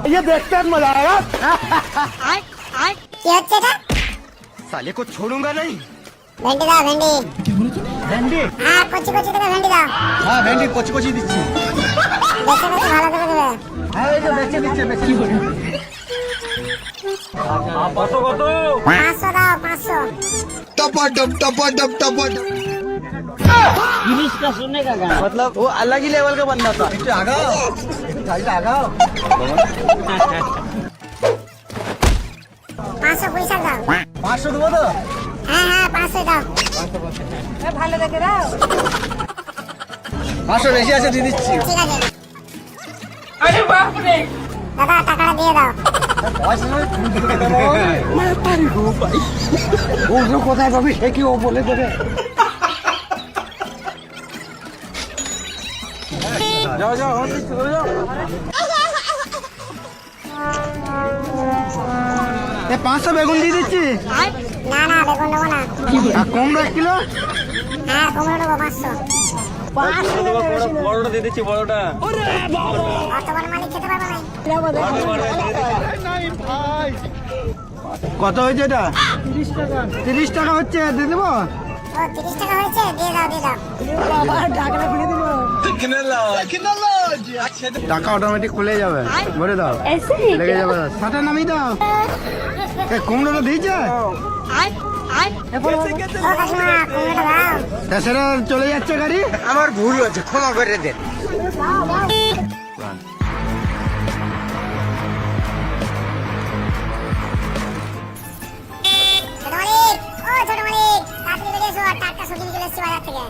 ये देखते हैं मजा आएगा। কি হচ্ছে এটা? साले को छोड़ूंगा नहीं। ভেন্ডি দাও ভেন্ডি। ভেন্ডি? হ্যাঁ কচি কচি করে ভেন্ডি দাও। হ্যাঁ ভেন্ডি কচি কচি দিচ্ছি। বেছে বেছে ভালো করে দেবে। হ্যাঁ এই যে বেচে দিচ্ছে বেচে। কি করে? কত কত? 500 দাও 500। टपाटप टपाटप टपाटप गिरीश का सुनने का गाना। मतलब वो अलग ही लेवल का बंदा था। इतना आगाओ, इतना आगाओ। 500 পয়সা দাও। 500 দেবো তো? হ্যাঁ হ্যাঁ 500 দাও। ভালো দেখে দাও। 500 বেশি আছে দিয়ে দিচ্ছি। ঠিক আছে। আরে বাপ রে। দাদা টাকাটা দিয়ে দাও। ও কোথায় পাবি সে কি ও বলে দেবে। যাও যাও হন দিচ্ছি যাও। 500 বেগুন দিয়ে দিচ্ছি। না না বেগুন নেবো না। আর কুমড়ো 1 কিলো। হ্যাঁ কুমড়ো নেবো 500। বড়টা দিয়ে দিচ্ছি বড়টা। অত বড় মালিক খেতে পারবে না। কত হয়েছে এটা? 30 টাকা হচ্ছে দিয়ে দেবো। ও 30 টাকা হয়েছে দিয়ে দাও দিয়ে দাও। টাকা অটোমেটিক খুলে যাবে ভরে দাও লেগে যাবে সাথে নামিয়ে দাও। কুমড়োটা দিয়েছে ও কাকিমা কুমড়োটা দাও। সেটা চলে যাচ্ছে গাড়ি। আমার ভুল হয়েছে ক্ষমা করে দেন ছোট মালিক ও ছোট মালিক তাড়াতাড়ি বেরিয়ে এসো আর টাটকা সবজি নিয়ে চলে এসেছি বাজার থেকে।